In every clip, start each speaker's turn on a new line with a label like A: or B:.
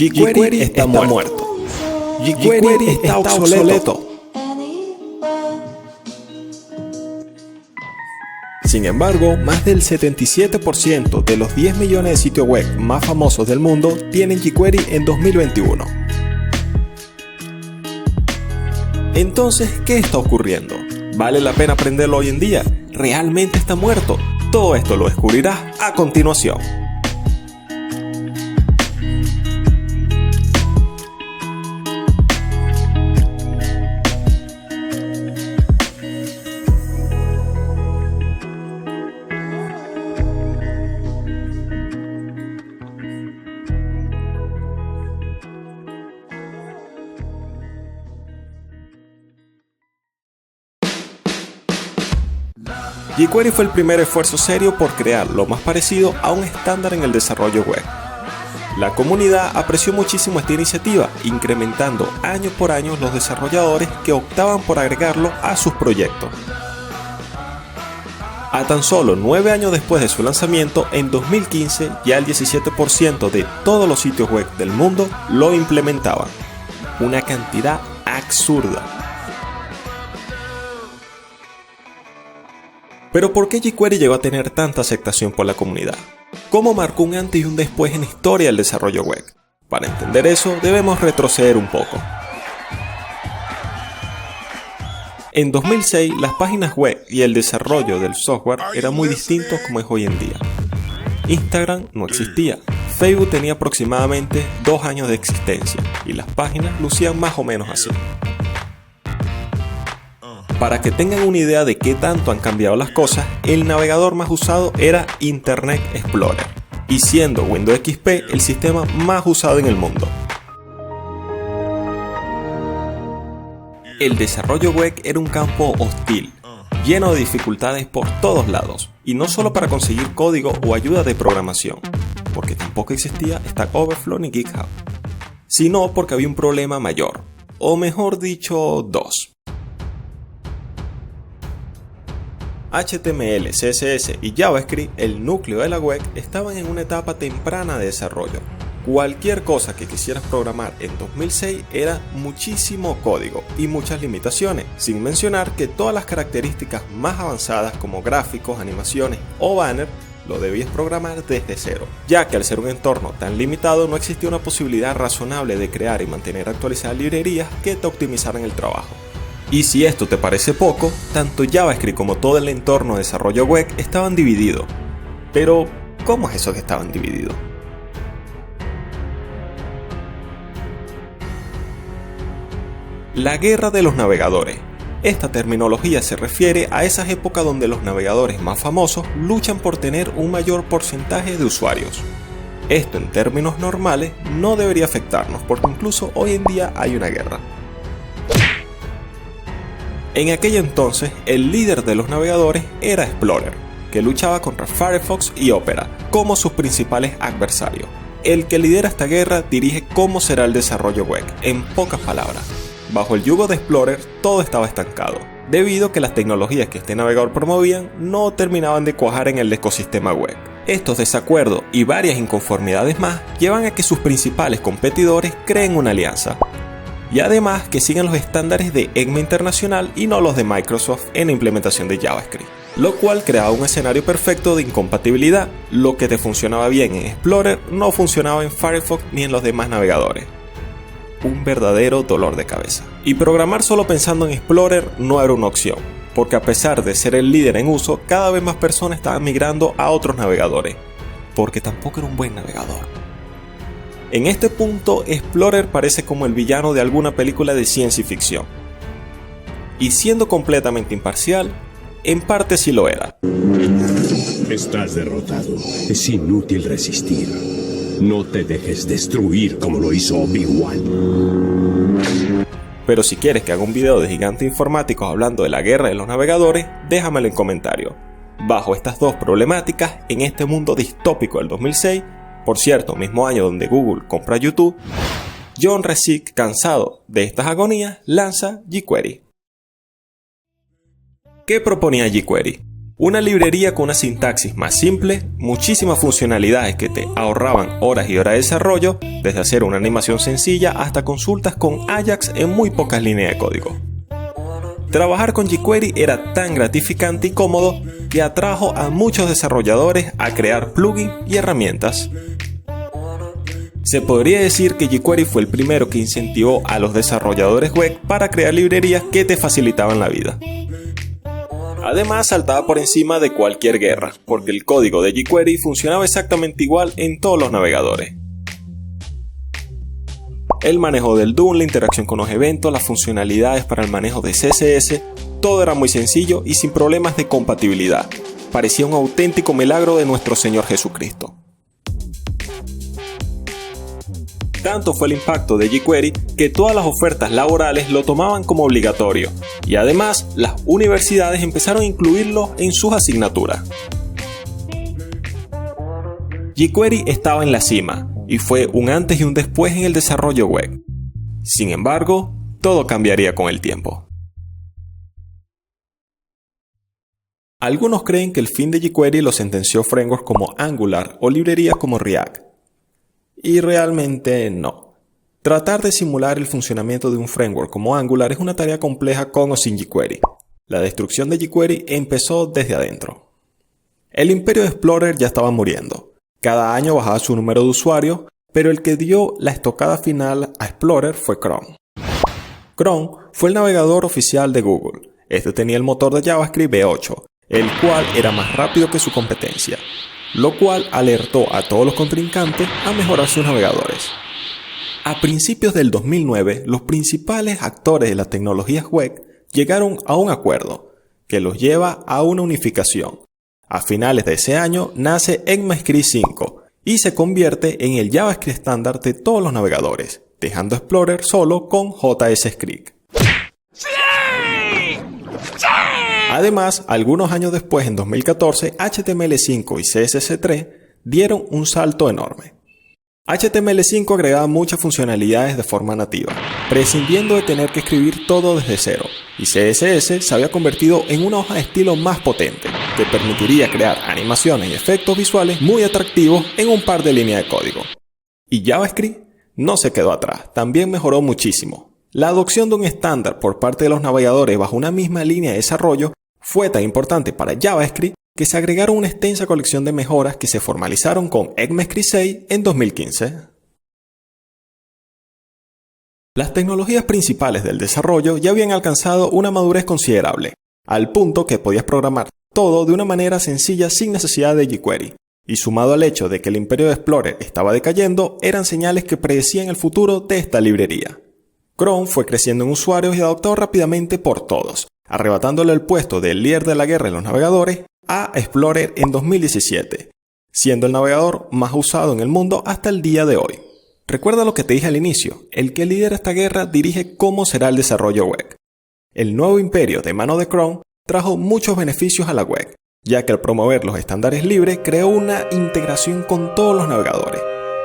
A: jQuery está muerto. jQuery está obsoleto. Sin embargo, más del 77% de los 10 millones de sitios web más famosos del mundo tienen jQuery en 2021. Entonces, ¿qué está ocurriendo? ¿Vale la pena aprenderlo hoy en día? ¿Realmente está muerto? Todo esto lo descubrirás a continuación. jQuery fue el primer esfuerzo serio por crear lo más parecido a un estándar en el desarrollo web. La comunidad apreció muchísimo esta iniciativa, incrementando año por año los desarrolladores que optaban por agregarlo a sus proyectos. A tan solo 9 años después de su lanzamiento, en 2015 ya el 17% de todos los sitios web del mundo lo implementaban. Una cantidad absurda. Pero ¿por qué jQuery llegó a tener tanta aceptación por la comunidad? ¿Cómo marcó un antes y un después en la historia del desarrollo web? Para entender eso, debemos retroceder un poco. En 2006, las páginas web y el desarrollo del software eran muy distintos como es hoy en día. Instagram no existía, Facebook tenía aproximadamente 2 años de existencia y las páginas lucían más o menos así. Para que tengan una idea de qué tanto han cambiado las cosas, el navegador más usado era Internet Explorer, y siendo Windows XP el sistema más usado en el mundo. El desarrollo web era un campo hostil, lleno de dificultades por todos lados, y no solo para conseguir código o ayuda de programación, porque tampoco existía Stack Overflow ni GitHub, sino porque había un problema mayor, o mejor dicho, dos. HTML, CSS y JavaScript, el núcleo de la web, estaban en una etapa temprana de desarrollo. Cualquier cosa que quisieras programar en 2006 era muchísimo código y muchas limitaciones, sin mencionar que todas las características más avanzadas como gráficos, animaciones o banner lo debías programar desde cero, ya que al ser un entorno tan limitado no existía una posibilidad razonable de crear y mantener actualizadas librerías que te optimizaran el trabajo. Y si esto te parece poco, tanto JavaScript como todo el entorno de desarrollo web estaban divididos. Pero, ¿cómo es eso que estaban divididos? La guerra de los navegadores. Esta terminología se refiere a esas épocas donde los navegadores más famosos luchan por tener un mayor porcentaje de usuarios. Esto en términos normales no debería afectarnos porque incluso hoy en día hay una guerra. En aquel entonces, el líder de los navegadores era Explorer, que luchaba contra Firefox y Opera como sus principales adversarios. El que lidera esta guerra dirige cómo será el desarrollo web, en pocas palabras. Bajo el yugo de Explorer, todo estaba estancado, debido a que las tecnologías que este navegador promovían no terminaban de cuajar en el ecosistema web. Estos desacuerdos y varias inconformidades más llevan a que sus principales competidores creen una alianza. Y además que sigan los estándares de ECMA Internacional y no los de Microsoft en la implementación de JavaScript, lo cual creaba un escenario perfecto de incompatibilidad. Lo que te funcionaba bien en Explorer no funcionaba en Firefox ni en los demás navegadores. Un verdadero dolor de cabeza. Y programar solo pensando en Explorer no era una opción, porque a pesar de ser el líder en uso, cada vez más personas estaban migrando a otros navegadores, porque tampoco era un buen navegador. En este punto, Explorer parece como el villano de alguna película de ciencia ficción. Y siendo completamente imparcial, en parte sí lo era.
B: Estás derrotado. Es inútil resistir. No te dejes destruir como lo hizo Obi-Wan.
A: Pero si quieres que haga un video de gigantes informáticos hablando de la guerra de los navegadores, déjamelo en comentarios. Bajo estas dos problemáticas, en este mundo distópico del 2006, por cierto, mismo año donde Google compra YouTube, John Resig, cansado de estas agonías, lanza jQuery. ¿Qué proponía jQuery? Una librería con una sintaxis más simple, muchísimas funcionalidades que te ahorraban horas y horas de desarrollo, desde hacer una animación sencilla hasta consultas con Ajax en muy pocas líneas de código. Trabajar con jQuery era tan gratificante y cómodo que atrajo a muchos desarrolladores a crear plugins y herramientas. Se podría decir que jQuery fue el primero que incentivó a los desarrolladores web para crear librerías que te facilitaban la vida. Además, saltaba por encima de cualquier guerra, porque el código de jQuery funcionaba exactamente igual en todos los navegadores. El manejo del DOM, la interacción con los eventos, las funcionalidades para el manejo de CSS, todo era muy sencillo y sin problemas de compatibilidad. Parecía un auténtico milagro de nuestro Señor Jesucristo. Tanto fue el impacto de jQuery que todas las ofertas laborales lo tomaban como obligatorio, y además las universidades empezaron a incluirlo en sus asignaturas. jQuery estaba en la cima, y fue un antes y un después en el desarrollo web. Sin embargo, todo cambiaría con el tiempo. Algunos creen que el fin de jQuery lo sentenció frameworks como Angular o librerías como React. Y realmente no. Tratar de simular el funcionamiento de un framework como Angular es una tarea compleja con o sin jQuery. La destrucción de jQuery empezó desde adentro. El imperio de Explorer ya estaba muriendo. Cada año bajaba su número de usuarios, pero el que dio la estocada final a Explorer fue Chrome. Chrome fue el navegador oficial de Google. Este tenía el motor de JavaScript V8, el cual era más rápido que su competencia, lo cual alertó a todos los contrincantes a mejorar sus navegadores. A principios del 2009, los principales actores de las tecnologías web llegaron a un acuerdo que los lleva a una unificación. A finales de ese año nace ECMAScript 5 y se convierte en el JavaScript estándar de todos los navegadores, dejando Explorer solo con JSScript. Además, algunos años después, en 2014, HTML5 y CSS3 dieron un salto enorme. HTML5 agregaba muchas funcionalidades de forma nativa, prescindiendo de tener que escribir todo desde cero, y CSS se había convertido en una hoja de estilo más potente, que permitiría crear animaciones y efectos visuales muy atractivos en un par de líneas de código. Y JavaScript no se quedó atrás, también mejoró muchísimo. La adopción de un estándar por parte de los navegadores bajo una misma línea de desarrollo fue tan importante para JavaScript que se agregaron una extensa colección de mejoras que se formalizaron con ECMAScript 6 en 2015. Las tecnologías principales del desarrollo ya habían alcanzado una madurez considerable, al punto que podías programar todo de una manera sencilla sin necesidad de jQuery, y sumado al hecho de que el imperio de Explorer estaba decayendo, eran señales que predecían el futuro de esta librería. Chrome fue creciendo en usuarios y adoptado rápidamente por todos, arrebatándole el puesto del líder de la guerra en los navegadores a Explorer en 2017, siendo el navegador más usado en el mundo hasta el día de hoy. Recuerda lo que te dije al inicio, el que lidera esta guerra dirige cómo será el desarrollo web. El nuevo imperio de mano de Chrome trajo muchos beneficios a la web, ya que al promover los estándares libres creó una integración con todos los navegadores.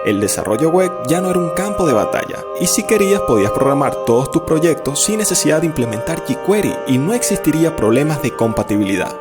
A: El desarrollo web ya no era un campo de batalla, y si querías podías programar todos tus proyectos sin necesidad de implementar jQuery y no existiría problemas de compatibilidad.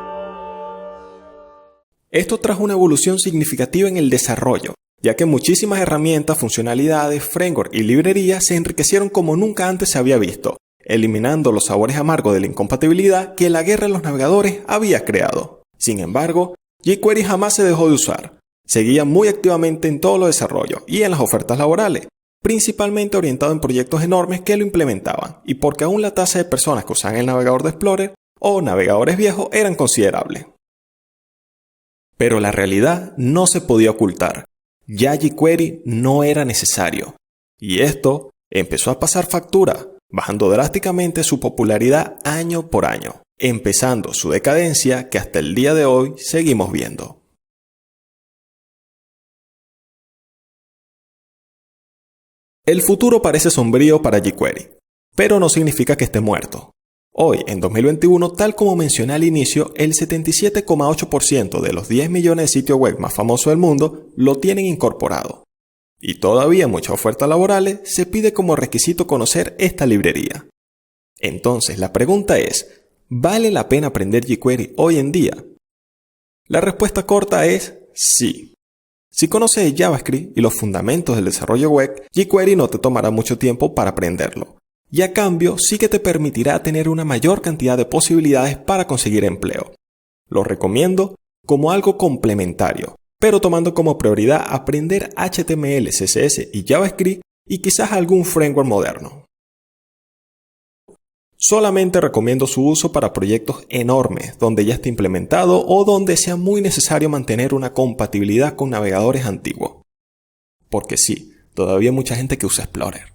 A: Esto trajo una evolución significativa en el desarrollo, ya que muchísimas herramientas, funcionalidades, frameworks y librerías se enriquecieron como nunca antes se había visto, eliminando los sabores amargos de la incompatibilidad que la guerra en los navegadores había creado. Sin embargo, jQuery jamás se dejó de usar. Seguía muy activamente en todos los desarrollos y en las ofertas laborales, principalmente orientado en proyectos enormes que lo implementaban, y porque aún la tasa de personas que usaban el navegador de Explorer o navegadores viejos eran considerables. Pero la realidad no se podía ocultar. Ya jQuery no era necesario. Y esto empezó a pasar factura, bajando drásticamente su popularidad año por año, empezando su decadencia que hasta el día de hoy seguimos viendo. El futuro parece sombrío para jQuery, pero no significa que esté muerto. Hoy, en 2021, tal como mencioné al inicio, el 77,8% de los 10 millones de sitios web más famosos del mundo lo tienen incorporado. Y todavía en muchas ofertas laborales se pide como requisito conocer esta librería. Entonces, la pregunta es, ¿vale la pena aprender jQuery hoy en día? La respuesta corta es sí. Si conoces JavaScript y los fundamentos del desarrollo web, jQuery no te tomará mucho tiempo para aprenderlo. Y a cambio sí que te permitirá tener una mayor cantidad de posibilidades para conseguir empleo. Lo recomiendo como algo complementario, pero tomando como prioridad aprender HTML, CSS y JavaScript y quizás algún framework moderno. Solamente recomiendo su uso para proyectos enormes, donde ya esté implementado o donde sea muy necesario mantener una compatibilidad con navegadores antiguos. Porque sí, todavía hay mucha gente que usa Explorer.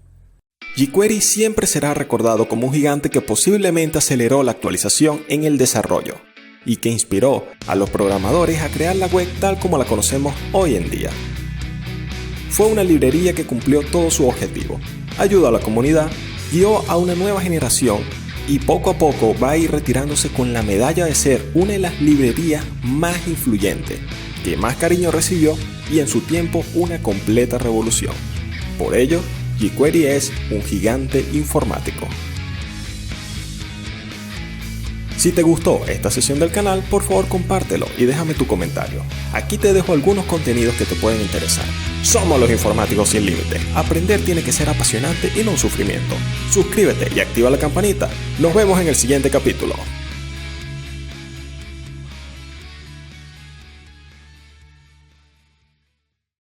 A: jQuery siempre será recordado como un gigante que posiblemente aceleró la actualización en el desarrollo y que inspiró a los programadores a crear la web tal como la conocemos hoy en día. Fue una librería que cumplió todo su objetivo, ayudó a la comunidad, guió a una nueva generación y poco a poco va a ir retirándose con la medalla de ser una de las librerías más influyentes, que más cariño recibió y en su tiempo una completa revolución. Por ello, jQuery es un gigante informático. Si te gustó esta sesión del canal, por favor compártelo y déjame tu comentario. Aquí te dejo algunos contenidos que te pueden interesar. Somos los informáticos sin límite. Aprender tiene que ser apasionante y no un sufrimiento. Suscríbete y activa la campanita. Nos vemos en el siguiente capítulo.